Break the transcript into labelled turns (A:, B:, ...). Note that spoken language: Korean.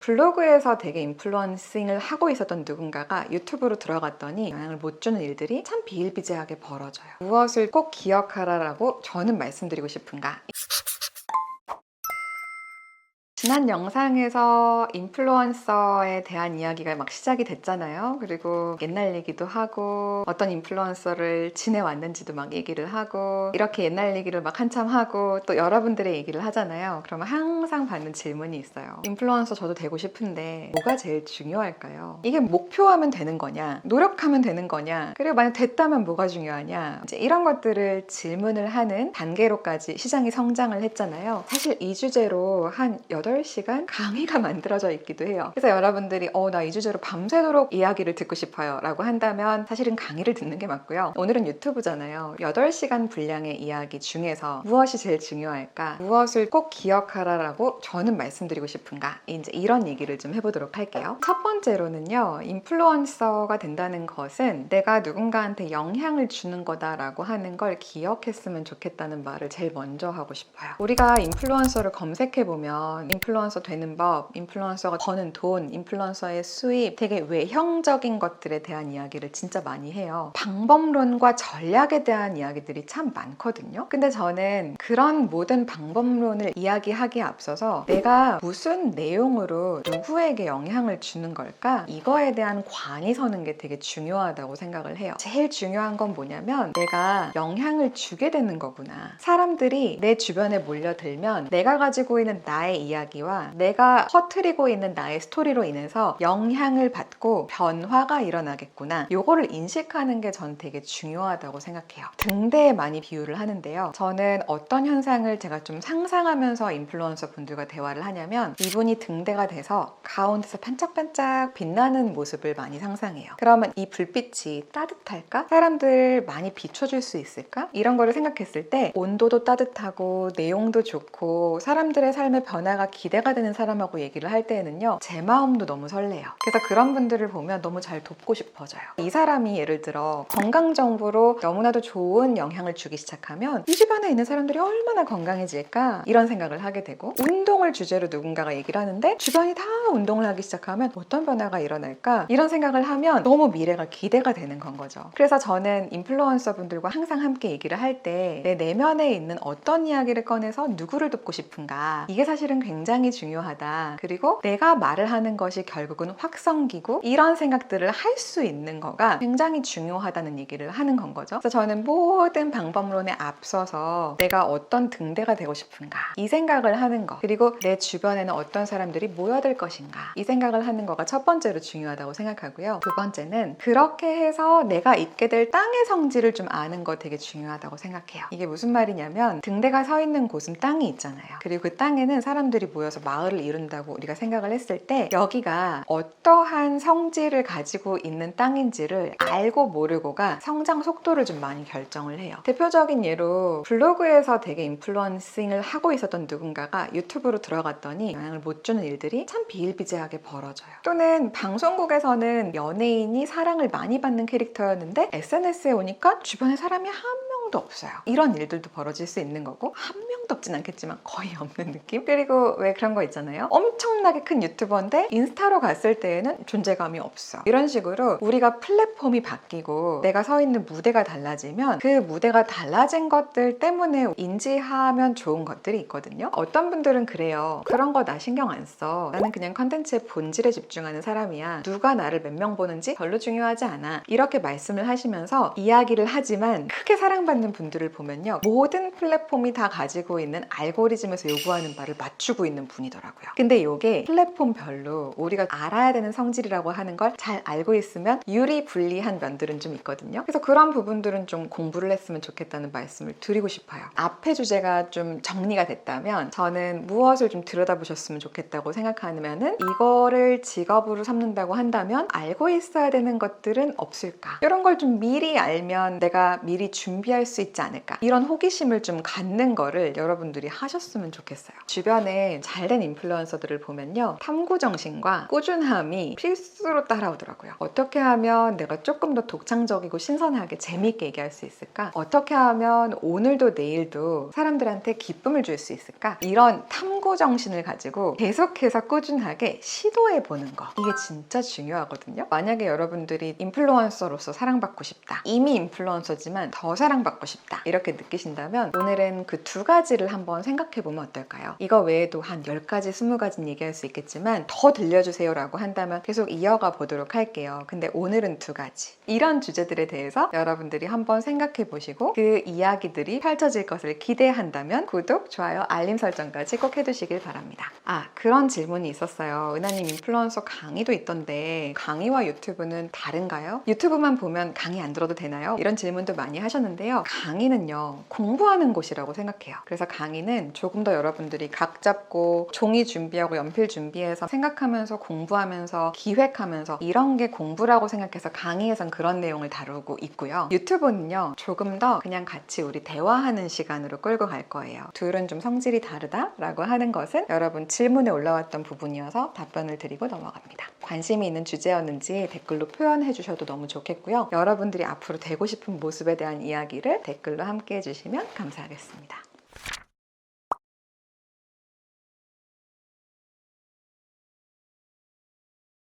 A: 블로그에서 되게 인플루언싱을 하고 있었던 누군가가 유튜브로 들어갔더니 영향을 못 주는 일들이 참 비일비재하게 벌어져요. 무엇을 꼭 기억하라라고 저는 말씀드리고 싶은가? 지난 영상에서 인플루언서에 대한 이야기가 막 시작이 됐잖아요. 그리고 옛날 얘기도 하고 어떤 인플루언서를 지내왔는지도 막 얘기를 하고 이렇게 옛날 얘기를 막 한참 하고 또 여러분들의 얘기를 하잖아요. 그러면 항상 받는 질문이 있어요. 인플루언서 저도 되고 싶은데 뭐가 제일 중요할까요? 이게 목표하면 되는 거냐? 노력하면 되는 거냐? 그리고 만약 됐다면 뭐가 중요하냐? 이제 이런 것들을 질문을 하는 단계로까지 시장이 성장을 했잖아요. 사실 이 주제로 한 8시간 강의가 만들어져 있기도 해요. 그래서 여러분들이 나 이 주제로 밤새도록 이야기를 듣고 싶어요 라고 한다면 사실은 강의를 듣는 게 맞고요. 오늘은 유튜브잖아요. 8시간 분량의 이야기 중에서 무엇이 제일 중요할까? 무엇을 꼭 기억하라 라고 저는 말씀드리고 싶은가? 이제 이런 얘기를 좀 해보도록 할게요. 첫 번째로는요. 인플루언서가 된다는 것은 내가 누군가한테 영향을 주는 거다라고 하는 걸 기억했으면 좋겠다는 말을 제일 먼저 하고 싶어요. 우리가 인플루언서를 검색해보면 인플루언서 되는 법, 인플루언서가 버는 돈, 인플루언서의 수입, 되게 외형적인 것들에 대한 이야기를 진짜 많이 해요. 방법론과 전략에 대한 이야기들이 참 많거든요. 근데 저는 그런 모든 방법론을 이야기하기에 앞서서 내가 무슨 내용으로 누구에게 영향을 주는 걸까? 이거에 대한 관이 서는 게 되게 중요하다고 생각을 해요. 제일 중요한 건 뭐냐면 내가 영향을 주게 되는 거구나. 사람들이 내 주변에 몰려들면 내가 가지고 있는 나의 이야기와 내가 퍼뜨리고 있는 나의 스토리로 인해서 영향을 받고 변화가 일어나겠구나. 요거를 인식하는 게 전 되게 중요하다고 생각해요. 등대에 많이 비유를 하는데요. 저는 어떤 현상을 제가 좀 상상하면서 인플루언서 분들과 대화를 하냐면 이분이 등대가 돼서 가운데서 반짝반짝 빛나는 모습을 많이 상상해요. 그러면 이 불빛이 따뜻할까? 사람들 많이 비춰줄 수 있을까? 이런 거를 생각했을 때 온도도 따뜻하고 내용도 좋고 사람들의 삶의 변화가 기대가 되는 사람하고 얘기를 할 때에는요. 제 마음도 너무 설레요. 그래서 그런 분들을 보면 너무 잘 돕고 싶어져요. 이 사람이 예를 들어 건강 정보로 너무나도 좋은 영향을 주기 시작하면 이 주변에 있는 사람들이 얼마나 건강해질까? 이런 생각을 하게 되고 운동을 주제로 누군가가 얘기를 하는데 주변이 다 운동을 하기 시작하면 어떤 변화가 일어날까? 이런 생각을 하면 너무 미래가 기대가 되는 건 거죠. 그래서 저는 인플루언서 분들과 항상 함께 얘기를 할 때 내 내면에 있는 어떤 이야기를 꺼내서 누구를 돕고 싶은가? 이게 사실은 굉장히 중요하다. 그리고 내가 말을 하는 것이 결국은 확성기고 이런 생각들을 할 수 있는 거가 굉장히 중요하다는 얘기를 하는 건 거죠. 그래서 저는 모든 방법론에 앞서서 내가 어떤 등대가 되고 싶은가? 이 생각을 하는 거. 그리고 내 주변에는 어떤 사람들이 모여들 것인가? 이 생각을 하는 거가 첫 번째로 중요하다고 생각하고요. 두 번째는 그렇게 해서 내가 있게 될 땅의 성질을 좀 아는 거 되게 중요하다고 생각해요. 이게 무슨 말이냐면 등대가 서 있는 곳은 땅이 있잖아요. 그리고 그 땅에는 사람들이 모여서 마을을 이룬다고 우리가 생각을 했을 때 여기가 어떠한 성질을 가지고 있는 땅인지를 알고 모르고가 성장 속도를 좀 많이 결정을 해요. 대표적인 예로 블로그에서 되게 인플루언싱을 하고 있었던 누군가가 유튜브로 들어갔더니 영향을 못 주는 일들이 참 비일비재하게 벌어져요. 또는 방송국에서는 연예인이 사랑을 많이 받는 캐릭터였는데 SNS에 오니까 주변에 사람이 한 명도 없어요. 이런 일들도 벌어질 수 있는 거고 한 명도 없진 않겠지만 거의 없는 느낌? 그리고 왜 그런 거 있잖아요. 엄청나게 큰 유튜버인데 인스타로 갔을 때에는 존재감이 없어. 이런 식으로 우리가 플랫폼이 바뀌고 내가 서 있는 무대가 달라지면 그 무대가 달라진 것들 때문에 인지하면 좋은 것들이 있거든요. 어떤 분들은 그래요. 그런 거 나 신경 안 써. 나는 그냥 컨텐츠의 본질에 집중하는 사람이야. 누가 나를 몇 명 보는지 별로 중요하지 않아. 이렇게 말씀을 하시면서 이야기를 하지만 크게 사랑받는 분들을 보면요. 모든 플랫폼이 다 가지고 있는 알고리즘에서 요구하는 바를 맞추고 있는 분이더라고요. 근데 이게 플랫폼별로 우리가 알아야 되는 성질이라고 하는 걸 잘 알고 있으면 유리불리한 면들은 좀 있거든요. 그래서 그런 부분들은 좀 공부를 했으면 좋겠다는 말씀을 드리고 싶어요. 앞의 주제가 좀 정리가 됐다면 저는 무엇을 좀 들여다보셨으면 좋겠다고 생각하면은 이거를 직업으로 삼는다고 한다면 알고 있어야 되는 것들은 없을까? 이런 걸 좀 미리 알면 내가 미리 준비할 수 있지 않을까? 이런 호기심을 좀 갖는 거를 여러분 여러분들이 하셨으면 좋겠어요. 주변에 잘된 인플루언서들을 보면요, 탐구정신과 꾸준함이 필수로 따라오더라고요. 어떻게 하면 내가 조금 더 독창적이고 신선하게 재미있게 얘기할 수 있을까? 어떻게 하면 오늘도 내일도 사람들한테 기쁨을 줄 수 있을까? 이런 탐구정신을 가지고 계속해서 꾸준하게 시도해보는 거, 이게 진짜 중요하거든요. 만약에 여러분들이 인플루언서로서 사랑받고 싶다, 이미 인플루언서지만 더 사랑받고 싶다, 이렇게 느끼신다면 오늘은 그 두 가지를 한번 생각해보면 어떨까요? 이거 외에도 한 10가지, 20가지는 얘기할 수 있겠지만 더 들려주세요 라고 한다면 계속 이어가 보도록 할게요. 근데 오늘은 두 가지, 이런 주제들에 대해서 여러분들이 한번 생각해 보시고 그 이야기들이 펼쳐질 것을 기대한다면 구독, 좋아요, 알림 설정까지 꼭 해두시길 바랍니다. 그런 질문이 있었어요. 은하님, 인플루언서 강의도 있던데 강의와 유튜브는 다른가요? 유튜브만 보면 강의 안 들어도 되나요? 이런 질문도 많이 하셨는데요. 강의는요, 공부하는 곳이라고 생각해요. 그래서 강의는 조금 더 여러분들이 각 잡고 종이 준비하고 연필 준비해서 생각하면서 공부하면서 기획하면서, 이런 게 공부라고 생각해서 강의에선 그런 내용을 다루고 있고요. 유튜브는요, 조금 더 그냥 같이 우리 대화하는 시간으로 끌고 갈 거예요. 둘은 좀 성질이 다르다라고 하는 것은 여러분 질문에 올라왔던 부분이어서 답변을 드리고 넘어갑니다. 관심이 있는 주제였는지 댓글로 표현해 주셔도 너무 좋겠고요. 여러분들이 앞으로 되고 싶은 모습에 대한 이야기를 댓글로 함께 해주시면 감사하겠습니다.